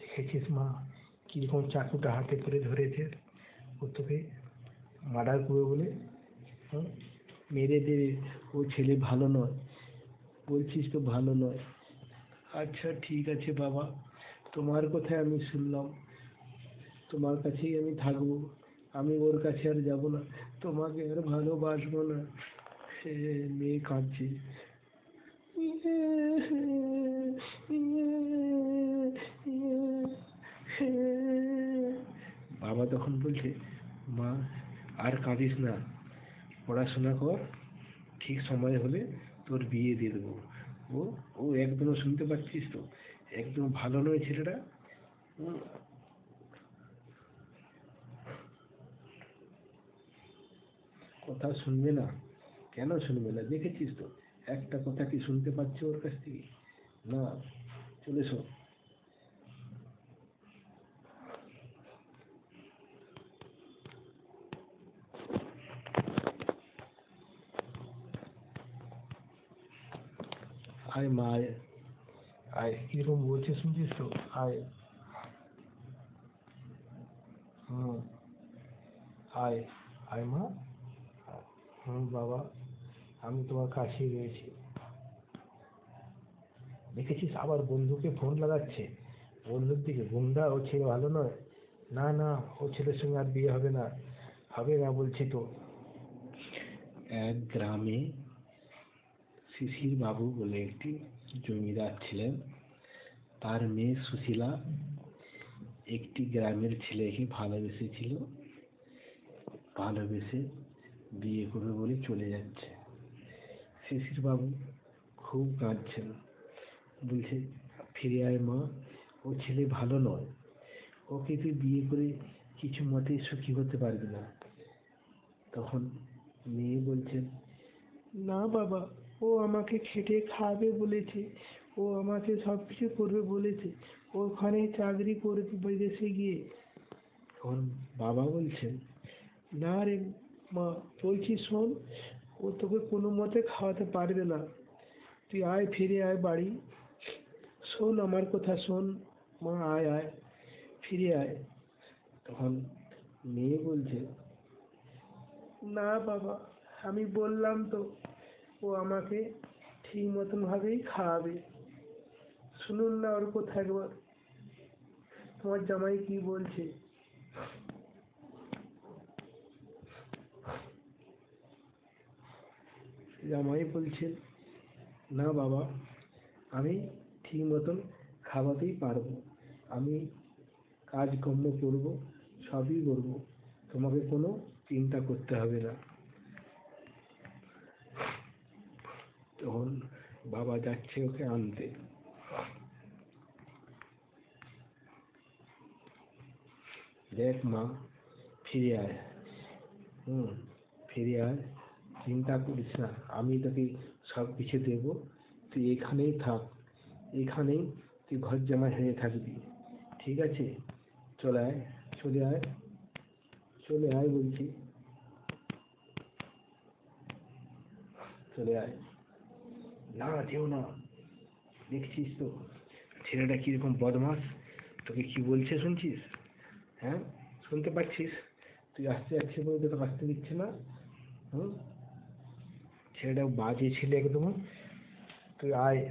দেখেছিস মা কিরকম চাকুটা হাতে করে ধরেছে, ও তোকে মার্ডার করবে বলে। মেরে দে, ও ছেলে ভালো নয়, বলছিস তো ভালো নয়। আচ্ছা ঠিক আছে বাবা, তোমার কথাই আমি শুনলাম, তোমার কাছেই আমি থাকবো, আমি ওর কাছে আর যাব না, তোমাকে আর ভালোবাসবো না। সে মেয়ে কাঁদছে। বাবা তখন বলছে, মা আর কাঁদিস না, পড়াশোনা কর, ঠিক সময় হলে তোর বিয়ে দিয়ে দেবো। ও ও একদম, শুনতে পাচ্ছিস তো, একদম ভালো নয় ছেলেটা। কথা শুনবে না, কেন শুনবে না? দেখেছিস তো, একটা কথা কি শুনতে পাচ্ছে ওর কাছ থেকে? না, চলে এসো। আয় মা, আয় আয়, কিরকম বলছে শুনছিস তো? আয়। হুম, আয় আয় মা। বাবা, আমি তোমার কাছেই রয়েছি। দেখেছিস আবার বন্ধুকে ফোন লাগাচ্ছে, বন্ধুর দিকে। গুন্ডা, ও ছেলে ভালো নয়। না না, ও ছেলের সঙ্গে আর বিয়ে হবে না, হবে না বলছি তো। এক গ্রামে শিশির বাবু বলে একটি জমিদার ছিলেন। তার মেয়ে সুশীলা একটি গ্রামের ছেলেকে ভালোবেসেছিল, ভালোবেসে বিয়ে করবে বলে চলে যাচ্ছে। শিশির বাবু খুব কাঁদছেন, বলছে, ফিরে আয় মা, ও ছেলে ভালো নয়, ওকে তুই বিয়ে করে কিছু মতেই সুখী হতে পারবি না। তখন মেয়ে বলছেন, না বাবা, ও আমাকে খেটে খাবে বলেছে, ও আমাকে সব কিছু করবে বলেছে, ওখানে চাকরি করবে বিদেশে গিয়ে। তখন বাবা বলছেন, না রে মা, বলছি শোন, ও তোকে কোনো মতে খাওয়াতে পারবে না, তুই আয়, ফিরে আয় বাড়ি, শোন আমার কথা শোন মা, আয় আয়, ফিরে আয়। তখন মেয়ে বলছে, না বাবা, আমি বললাম তো, ও আমাকে ঠিক মতন ভাবেই খাওয়াবে, শুনুন না ওর কথা একবার, তোমার জামাই কি বলছে। জামাই বলছেন, না বাবা, আমি ঠিক মতন খাওয়াতেই পারবো, আমি কাজকর্ম করব, সবই করবো, তোমাকে কোনো চিন্তা করতে হবে না। তখন বাবা যাচ্ছে ওকে আনতে। দেখ মা, ফিরে আয়, ফিরে আয়, চিন্তা করিস না, আমি তোকে সব কিছু দেবো, তুই এখানেই থাক, এখানেই তুই ঘর জামাই হয়ে থাকবি, ঠিক আছে? চলে আয়, চলে আয়, চলে আয় বলছি, চলে আয়। না, যেও না, দেখছিস তো ছেলেটা কিরকম বদমাস, তোকে কি বলছে শুনছিস? হ্যাঁ, শুনতে পাচ্ছিস? তুই আসতে যাচ্ছিস বলে তোকে আসতে দিচ্ছে না। হুম, ছেলেটা বাজে ছেলে একদম, তুই আয়।